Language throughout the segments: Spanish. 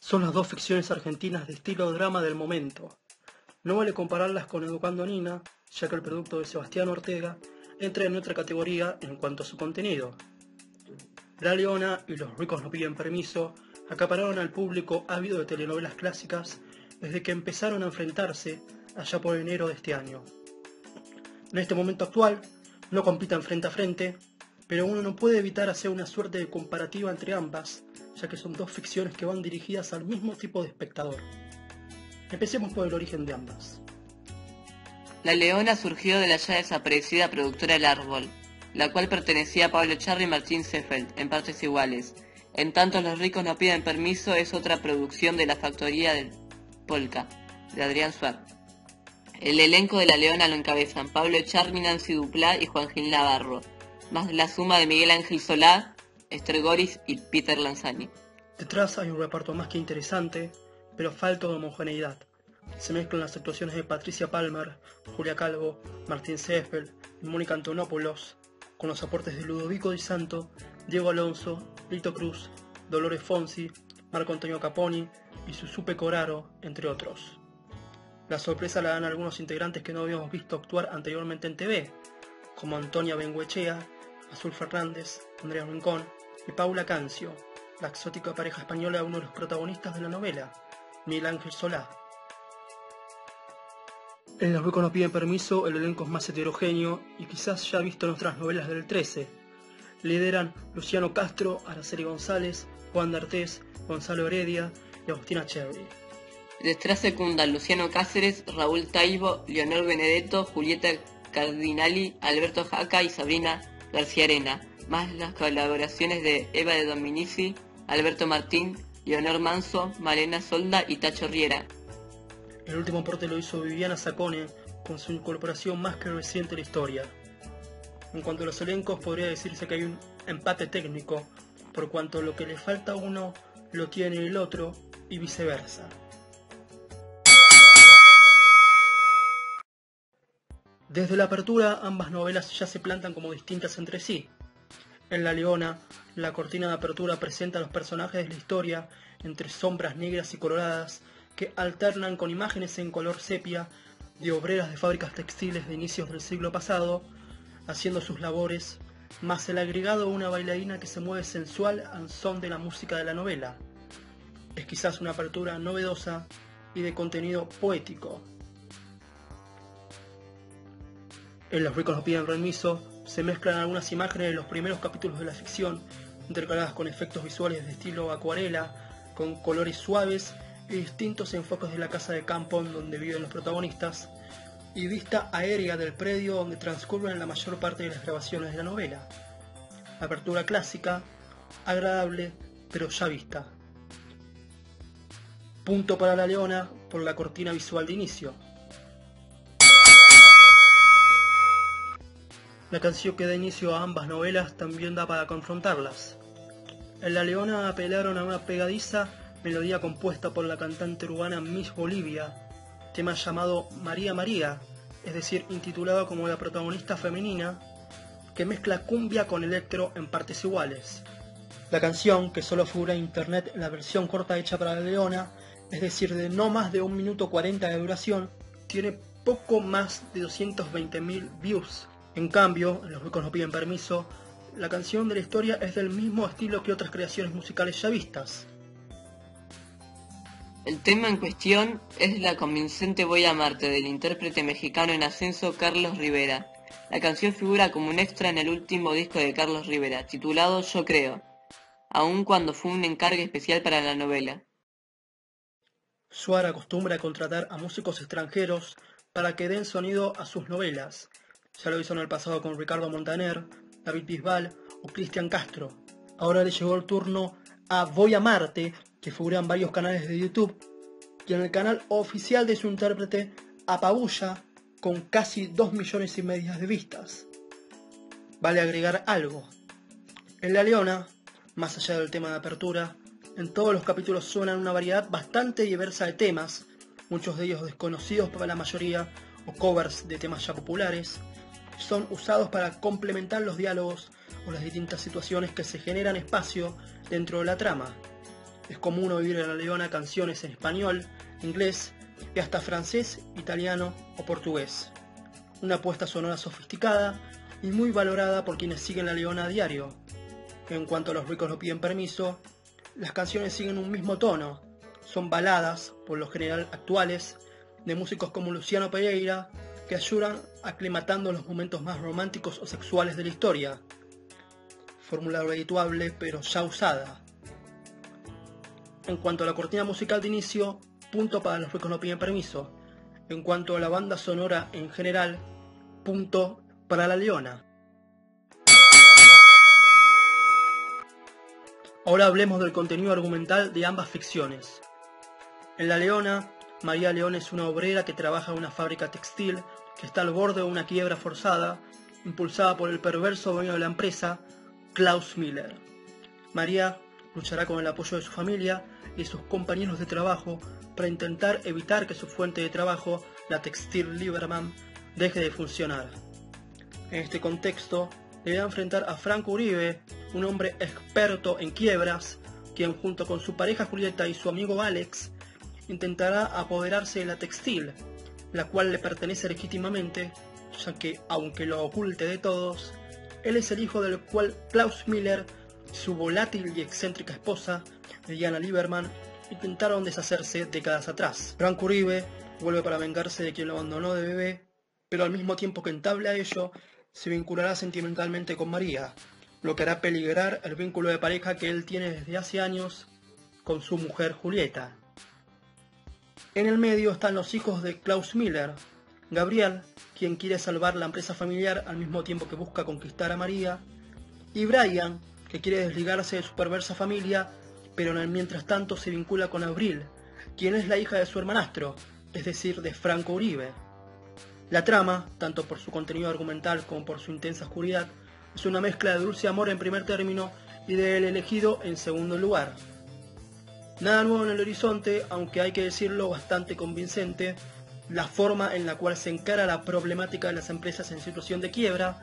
Son las dos ficciones argentinas de estilo drama del momento. No vale compararlas con Educando a Nina, ya que el producto de Sebastián Ortega entra en otra categoría en cuanto a su contenido. La Leona y Los ricos no piden permiso acapararon al público ávido de telenovelas clásicas desde que empezaron a enfrentarse allá por enero de este año. En este momento actual, no compiten frente a frente, pero uno no puede evitar hacer una suerte de comparativa entre ambas, ya que son dos ficciones que van dirigidas al mismo tipo de espectador. Empecemos por el origen de ambas. La Leona surgió de la ya desaparecida productora El Árbol, la cual pertenecía a Pablo Echarri y Martín Seffeld, en partes iguales. En tanto, Los ricos no piden permiso es otra producción de la factoría del Polka, de Adrián Suar. El elenco de La Leona lo encabezan Pablo Echarri, Nancy Duplá y Juan Gil Navarro, más la suma de Miguel Ángel Solá, Esther Goris y Peter Lanzani. Detrás hay un reparto más que interesante, pero falto de homogeneidad. Se mezclan las actuaciones de Patricia Palmer, Julia Calvo, Martín Seffeld y Mónica Antonopoulos, con los aportes de Ludovico Di Santo, Diego Alonso, Lito Cruz, Dolores Fonsi, Marco Antonio Caponi y Susupe Coraro, entre otros. La sorpresa la dan algunos integrantes que no habíamos visto actuar anteriormente en TV, como Antonia Bengoechea, Azul Fernández, Andrea Rincón y Paula Cancio, la exótica pareja española de uno de los protagonistas de la novela, Miguel Ángel Solá. En Los ricos no piden permiso, el elenco es más heterogéneo y quizás ya visto en otras novelas del 13. Lideran Luciano Castro, Araceli González, Juan D'Artés, Gonzalo Heredia y Agustina Cherry. Detrás secundan Luciano Cáceres, Raúl Taibo, Leonor Benedetto, Julieta Cardinali, Alberto Jaca y Sabrina García Arena, más las colaboraciones de Eva de Dominici, Alberto Martín, Leonor Manso, Malena Solda y Tacho Riera. El último aporte lo hizo Viviana Sacone, con su incorporación más que reciente en la historia. En cuanto a los elencos, podría decirse que hay un empate técnico, por cuanto lo que le falta a uno lo tiene el otro y viceversa. Desde la apertura, ambas novelas ya se plantan como distintas entre sí. En La Leona, la cortina de apertura presenta a los personajes de la historia entre sombras negras y coloradas que alternan con imágenes en color sepia de obreras de fábricas textiles de inicios del siglo pasado, haciendo sus labores, más el agregado de una bailarina que se mueve sensual al son de la música de la novela. Es quizás una apertura novedosa y de contenido poético. En Los ricos no piden permiso se mezclan algunas imágenes de los primeros capítulos de la ficción, intercaladas con efectos visuales de estilo acuarela, con colores suaves y distintos enfoques de la casa de campo en donde viven los protagonistas, y vista aérea del predio donde transcurren la mayor parte de las grabaciones de la novela. Apertura clásica, agradable, pero ya vista. Punto para La Leona por la cortina visual de inicio. La canción que da inicio a ambas novelas también da para confrontarlas. En La Leona apelaron a una pegadiza melodía compuesta por la cantante urbana Miss Bolivia, tema llamado María María, es decir, intitulado como la protagonista femenina, que mezcla cumbia con electro en partes iguales. La canción, que solo figura en internet en la versión corta hecha para La Leona, es decir, de no más de 1 minuto 40 de duración, tiene poco más de 220.000 views. En cambio, en Los ricos no piden permiso, la canción de la historia es del mismo estilo que otras creaciones musicales ya vistas. El tema en cuestión es la convincente Voy a amarte del intérprete mexicano en ascenso Carlos Rivera. La canción figura como un extra en el último disco de Carlos Rivera, titulado Yo Creo, aun cuando fue un encargue especial para la novela. Suar acostumbra a contratar a músicos extranjeros para que den sonido a sus novelas. Ya lo hizo en el pasado con Ricardo Montaner, David Bisbal o Cristian Castro. Ahora le llegó el turno a Voy a Marte, que figura en varios canales de YouTube, y en el canal oficial de su intérprete apabulla con casi 2,5 millones de vistas. Vale agregar algo. En La Leona, más allá del tema de apertura, en todos los capítulos suenan una variedad bastante diversa de temas, muchos de ellos desconocidos para la mayoría o covers de temas ya populares, son usados para complementar los diálogos o las distintas situaciones que se generan espacio dentro de la trama. Es común oír en La Leona canciones en español, inglés y hasta francés, italiano o portugués. Una apuesta sonora sofisticada y muy valorada por quienes siguen La Leona a diario. En cuanto a Los ricos no piden permiso, las canciones siguen un mismo tono. Son baladas, por lo general actuales, de músicos como Luciano Pereira, que ayudan aclimatando los momentos más románticos o sexuales de la historia. Fórmula redituable, pero ya usada. En cuanto a la cortina musical de inicio, punto para Los ricos no piden permiso. En cuanto a la banda sonora en general, punto para La Leona. Ahora hablemos del contenido argumental de ambas ficciones. En La Leona, María León es una obrera que trabaja en una fábrica textil que está al borde de una quiebra forzada, impulsada por el perverso dueño de la empresa, Klaus Miller. María luchará con el apoyo de su familia y sus compañeros de trabajo para intentar evitar que su fuente de trabajo, la textil Lieberman, deje de funcionar. En este contexto, deberá enfrentar a Franco Uribe, un hombre experto en quiebras, quien junto con su pareja Julieta y su amigo Alex, intentará apoderarse de la textil, la cual le pertenece legítimamente, ya que, aunque lo oculte de todos, él es el hijo del cual Klaus Miller y su volátil y excéntrica esposa, Diana Lieberman, intentaron deshacerse décadas atrás. Franco Uribe vuelve para vengarse de quien lo abandonó de bebé, pero al mismo tiempo que entable a ello, se vinculará sentimentalmente con María, lo que hará peligrar el vínculo de pareja que él tiene desde hace años con su mujer Julieta. En el medio están los hijos de Klaus Miller, Gabriel, quien quiere salvar la empresa familiar al mismo tiempo que busca conquistar a María, y Brian, que quiere desligarse de su perversa familia, pero en el mientras tanto se vincula con Abril, quien es la hija de su hermanastro, es decir, de Franco Uribe. La trama, tanto por su contenido argumental como por su intensa oscuridad, es una mezcla de dulce amor en primer término y de El elegido en segundo lugar. Nada nuevo en el horizonte, aunque hay que decirlo bastante convincente, la forma en la cual se encara la problemática de las empresas en situación de quiebra,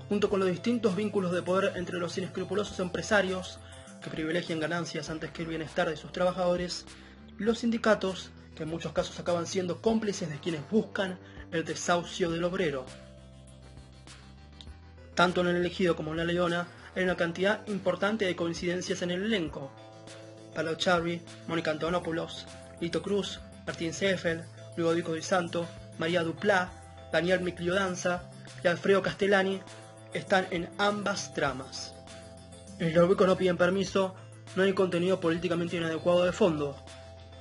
junto con los distintos vínculos de poder entre los inescrupulosos empresarios, que privilegian ganancias antes que el bienestar de sus trabajadores, y los sindicatos, que en muchos casos acaban siendo cómplices de quienes buscan el desahucio del obrero. Tanto en El elegido como en La Leona hay una cantidad importante de coincidencias en el elenco. Paolo Charri, Mónica Antonopoulos, Lito Cruz, Martín Seffel, Ludovico Di Santo, María Duplá, Daniel Migliodanza y Alfredo Castellani están en ambas tramas. En Los ricos no piden permiso no hay contenido políticamente inadecuado de fondo.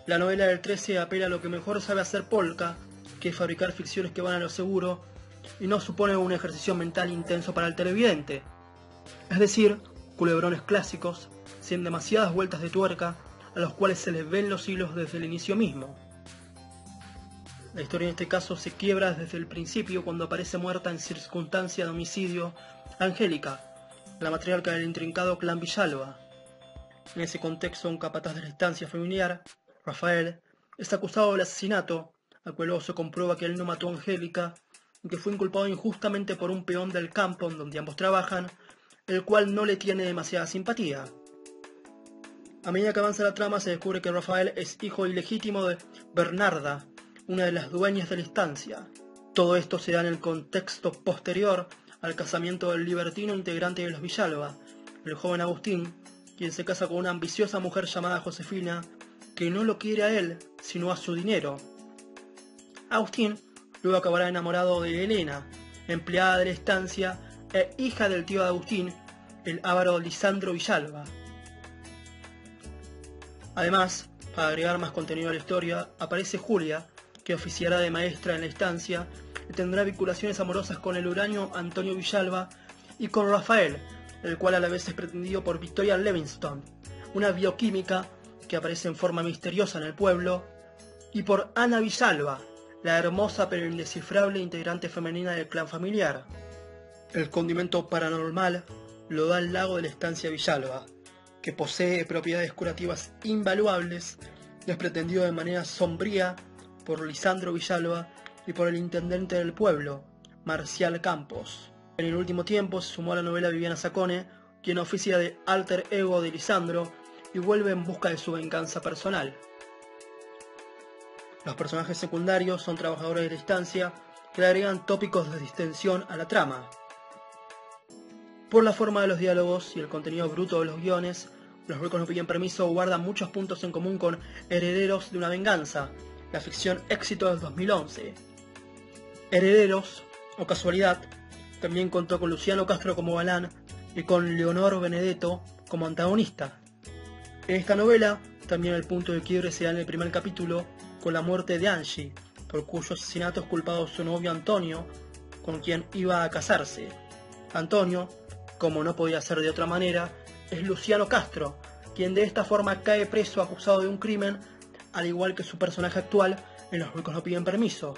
La novela del 13 apela a lo que mejor sabe hacer Polka, que es fabricar ficciones que van a lo seguro, y no supone un ejercicio mental intenso para el televidente. Es decir, culebrones clásicos, sin demasiadas vueltas de tuerca, a los cuales se les ven los hilos desde el inicio mismo. La historia en este caso se quiebra desde el principio cuando aparece muerta en circunstancia de homicidio Angélica, la matriarca del intrincado clan Villalba. En ese contexto, un capataz de la estancia familiar, Rafael, es acusado del asesinato, al cual luego se comprueba que él no mató a Angélica y que fue inculpado injustamente por un peón del campo en donde ambos trabajan, el cual no le tiene demasiada simpatía. A medida que avanza la trama se descubre que Rafael es hijo ilegítimo de Bernarda, una de las dueñas de la estancia. Todo esto se da en el contexto posterior al casamiento del libertino integrante de los Villalba, el joven Agustín, quien se casa con una ambiciosa mujer llamada Josefina, que no lo quiere a él, sino a su dinero. Agustín luego acabará enamorado de Elena, empleada de la estancia e hija del tío de Agustín, el avaro Lisandro Villalba. Además, para agregar más contenido a la historia, aparece Julia, que oficiará de maestra en la estancia y tendrá vinculaciones amorosas con el huraño Antonio Villalba y con Rafael, el cual a la vez es pretendido por Victoria Levingston, una bioquímica que aparece en forma misteriosa en el pueblo, y por Ana Villalba, la hermosa pero indescifrable integrante femenina del clan familiar. El condimento paranormal lo da el lago de la estancia Villalba, que posee propiedades curativas invaluables y es pretendido de manera sombría por Lisandro Villalba y por el intendente del pueblo, Marcial Campos. En el último tiempo se sumó a la novela Viviana Sacone, quien oficia de alter ego de Lisandro y y vuelve en busca de su venganza personal. Los personajes secundarios son trabajadores de la instancia que le agregan tópicos de distensión a la trama. Por la forma de los diálogos y el contenido bruto de los guiones, Los ricos no piden permiso guardan muchos puntos en común con Herederos de una venganza, la ficción éxito del 2011. Herederos, o casualidad, también contó con Luciano Castro como galán y con Leonor Benedetto como antagonista. En esta novela, también el punto de quiebre se da en el primer capítulo, con la muerte de Angie, por cuyo asesinato es culpado su novio Antonio, con quien iba a casarse. Antonio, como no podía ser de otra manera, es Luciano Castro, quien de esta forma cae preso acusado de un crimen, al igual que su personaje actual en Los ricos no piden permiso.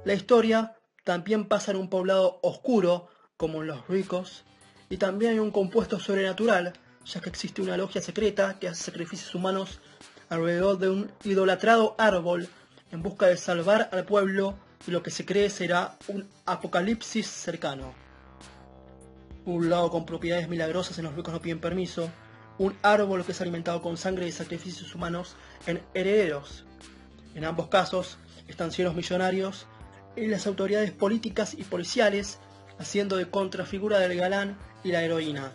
La historia también pasa en un poblado oscuro, como en Los ricos, y también hay un compuesto sobrenatural, ya que existe una logia secreta que hace sacrificios humanos alrededor de un idolatrado árbol en busca de salvar al pueblo y lo que se cree será un apocalipsis cercano. Un lago con propiedades milagrosas en Los ricos no piden permiso, un árbol que es alimentado con sangre y sacrificios humanos en Herederos. En ambos casos están cielos millonarios y las autoridades políticas y policiales haciendo de contrafigura del galán y la heroína.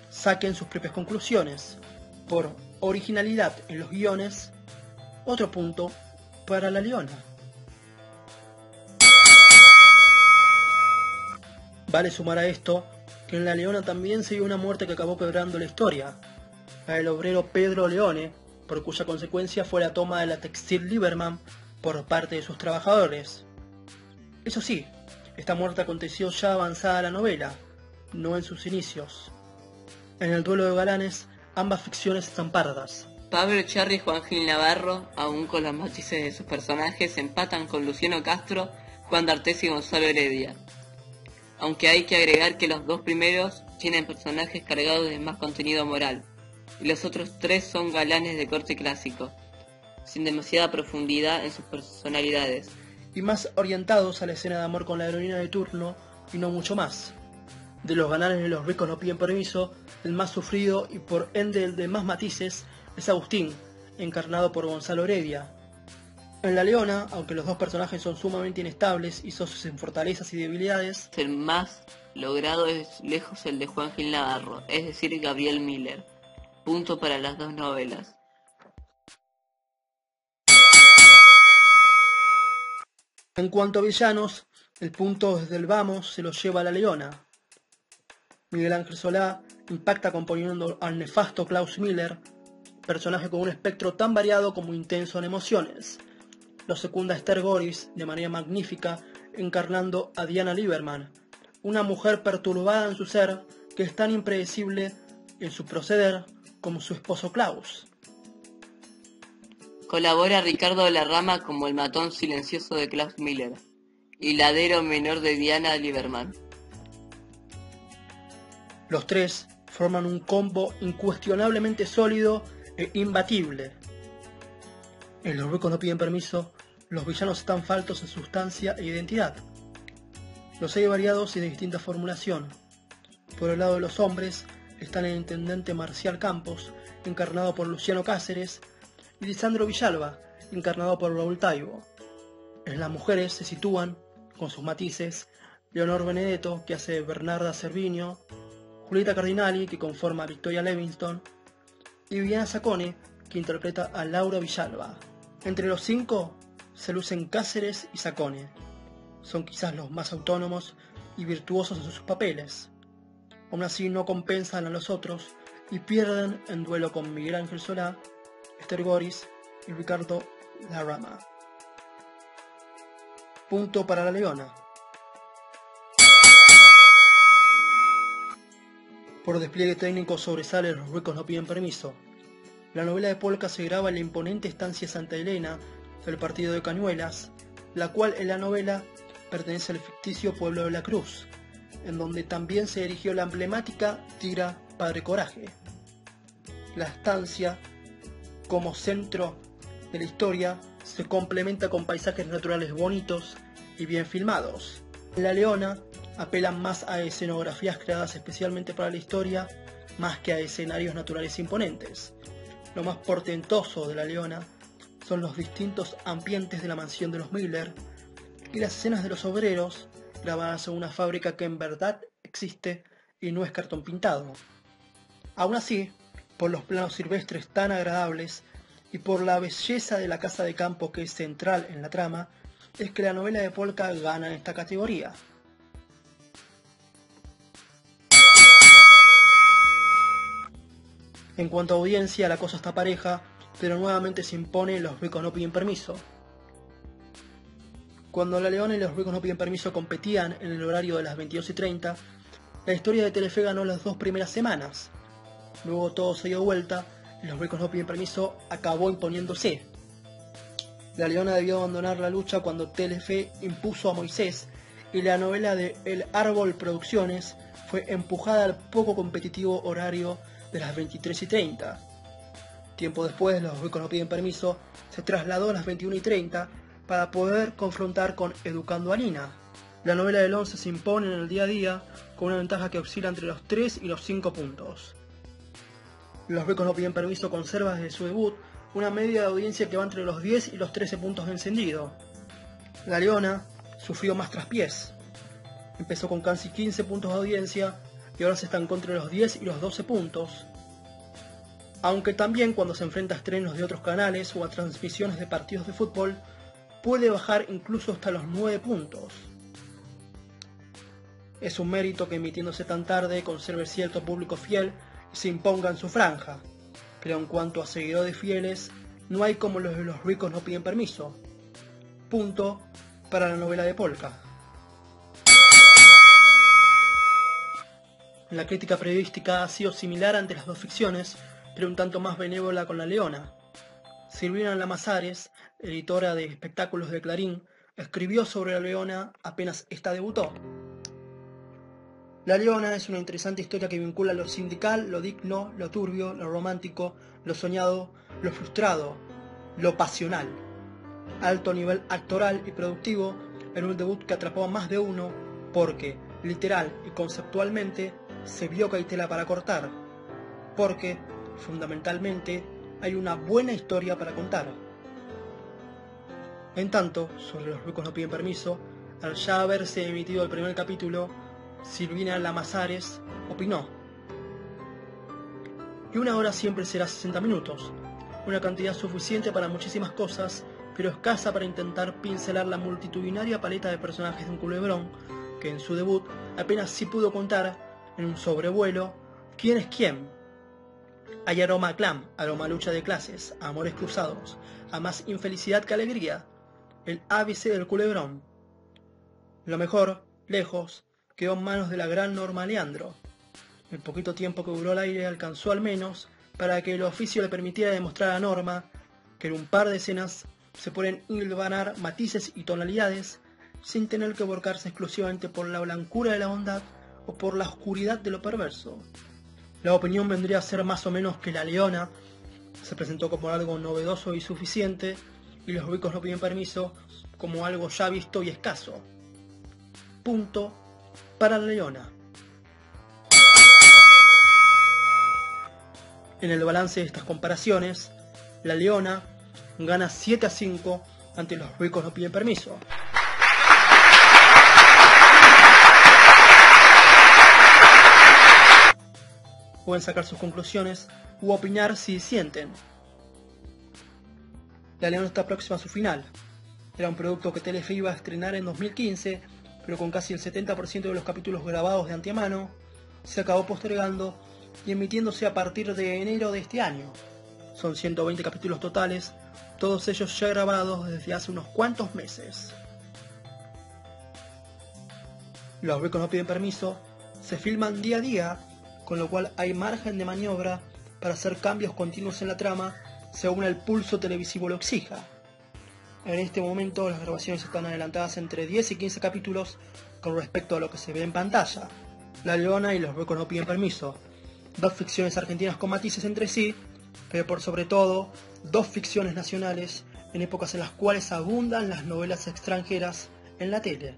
Saquen sus propias conclusiones. Por originalidad en los guiones, otro punto para La Leona. Vale sumar a esto que en La Leona también se dio una muerte que acabó quebrando la historia, la del obrero Pedro Leone, por cuya consecuencia fue la toma de la Textil Lieberman por parte de sus trabajadores. Eso sí, esta muerte aconteció ya avanzada la novela, no en sus inicios. En el duelo de galanes, ambas ficciones están pardas. Pablo Echarri y Juan Gil Navarro, aún con los matices de sus personajes, empatan con Luciano Castro, Juan D'Artes y Gonzalo Heredia. Aunque hay que agregar que los dos primeros tienen personajes cargados de más contenido moral, y los otros tres son galanes de corte clásico, sin demasiada profundidad en sus personalidades, y más orientados a la escena de amor con la heroína de turno, y no mucho más. De los galanes de Los ricos no piden permiso, el más sufrido y por ende el de más matices es Agustín, encarnado por Gonzalo Heredia. En La Leona, aunque los dos personajes son sumamente inestables y socios en fortalezas y debilidades, el más logrado es lejos el de Juan Gil Navarro, es decir, Gabriel Miller. Punto para las dos novelas. En cuanto a villanos, el punto desde el vamos se lo lleva a La Leona. Miguel Ángel Solá impacta componiendo al nefasto Klaus Miller, personaje con un espectro tan variado como intenso en emociones. Lo secunda Esther Goris de manera magnífica, encarnando a Diana Lieberman, una mujer perturbada en su ser que es tan impredecible en su proceder como su esposo Klaus. Colabora Ricardo de la Rama como el matón silencioso de Klaus Miller, y ladero menor de Diana Lieberman. Los tres forman un combo incuestionablemente sólido e imbatible. En Los ricos no piden permiso, los villanos están faltos en sustancia e identidad. Los hay variados y de distinta formulación. Por el lado de los hombres están el intendente Marcial Campos, encarnado por Luciano Cáceres, y Lisandro Villalba, encarnado por Raúl Taibo. En las mujeres se sitúan, con sus matices, Leonor Benedetto, que hace Bernarda Cerviño, Julieta Cardinali, que conforma a Victoria Levingston, y Viviana Sacone, que interpreta a Laura Villalba. Entre los cinco se lucen Cáceres y Sacone. Son quizás los más autónomos y virtuosos en sus papeles. Aún así no compensan a los otros y pierden en duelo con Miguel Ángel Solá, Esther Goris y Ricardo Larrama. Punto para La Leona. Por despliegue técnico sobresale Los ricos no piden permiso. La novela de Polka se graba en la imponente estancia Santa Elena del partido de Cañuelas, la cual en la novela pertenece al ficticio pueblo de La Cruz, en donde también se erigió la emblemática tira Padre Coraje. La estancia, como centro de la historia, se complementa con paisajes naturales bonitos y bien filmados. En La Leona apelan más a escenografías creadas especialmente para la historia más que a escenarios naturales imponentes. Lo más portentoso de La Leona son los distintos ambientes de la mansión de los Miller y las escenas de los obreros grabadas en una fábrica que en verdad existe y no es cartón pintado. Aún así, por los planos silvestres tan agradables y por la belleza de la casa de campo que es central en la trama, es que la novela de Polka gana en esta categoría. En cuanto a audiencia, la cosa está pareja, pero nuevamente se impone Los ricos no piden permiso. Cuando La Leona y Los ricos no piden permiso competían en el horario de las 22:30, la historia de Telefe ganó las 2 primeras semanas. Luego todo se dio vuelta y Los ricos no piden permiso acabó imponiéndose. La Leona debió abandonar la lucha cuando Telefe impuso a Moisés y la novela de El Árbol Producciones fue empujada al poco competitivo horario de las 23:30. Tiempo después, Los ricos no piden permiso se trasladó a las 21:30 para poder confrontar con Educando a Nina. La novela del 11 se impone en el día a día con una ventaja que oscila entre los 3 y los 5 puntos. Los ricos no piden permiso conserva desde su debut una media de audiencia que va entre los 10 y los 13 puntos de encendido. La Leona sufrió más traspiés. Empezó con casi 15 puntos de audiencia y ahora se estancó entre los 10 y los 12 puntos. Aunque también cuando se enfrenta a estrenos de otros canales o a transmisiones de partidos de fútbol, puede bajar incluso hasta los 9 puntos. Es un mérito que emitiéndose tan tarde conserve cierto público fiel y se imponga en su franja, pero en cuanto a seguidores fieles, no hay como los de Los ricos no piden permiso. Punto para la novela de Polka. La crítica periodística ha sido similar ante las dos ficciones, pero un tanto más benévola con La Leona. Silvina Llamazares, editora de espectáculos de Clarín, escribió sobre La Leona apenas ésta debutó. La Leona es una interesante historia que vincula lo sindical, lo digno, lo turbio, lo romántico, lo soñado, lo frustrado, lo pasional. Alto nivel actoral y productivo en un debut que atrapó a más de uno porque, literal y conceptualmente, se vio que hay tela para cortar. Porque, fundamentalmente, hay una buena historia para contar. En tanto, sobre Los ricos no piden permiso, al ya haberse emitido el primer capítulo, Silvina Llamazares opinó: y una hora siempre será 60 minutos, una cantidad suficiente para muchísimas cosas, pero escasa para intentar pincelar la multitudinaria paleta de personajes de un culebrón, que en su debut apenas sí pudo contar, en un sobrevuelo, quién es quién. Hay aroma a clan, aroma a lucha de clases, a amores cruzados, a más infelicidad que alegría, el ABC del culebrón. Lo mejor, lejos, quedó en manos de la gran Norma Leandro. El poquito tiempo que duró al aire alcanzó al menos para que el oficio le permitiera demostrar a Norma que en un par de escenas se pueden hilvanar matices y tonalidades sin tener que volcarse exclusivamente por la blancura de la bondad o por la oscuridad de lo perverso. La opinión vendría a ser más o menos que La Leona se presentó como algo novedoso y suficiente y Los ricos no piden permiso como algo ya visto y escaso. Punto para La Leona. En el balance de estas comparaciones, La Leona gana 7-5 ante Los ricos no piden permiso. Pueden sacar sus conclusiones u opinar si sienten. La Leona está próxima a su final. Era un producto que Telefe iba a estrenar en 2015, pero con casi el 70% de los capítulos grabados de antemano, se acabó postergando y emitiéndose a partir de enero de este año. Son 120 capítulos totales, todos ellos ya grabados desde hace unos cuantos meses. Los ricos no piden permiso, se filman día a día, con lo cual hay margen de maniobra para hacer cambios continuos en la trama según el pulso televisivo lo exija. En este momento las grabaciones están adelantadas entre 10 y 15 capítulos con respecto a lo que se ve en pantalla. La Leona y Los ricos no piden permiso, dos ficciones argentinas con matices entre sí, pero por sobre todo, dos ficciones nacionales en épocas en las cuales abundan las novelas extranjeras en la tele.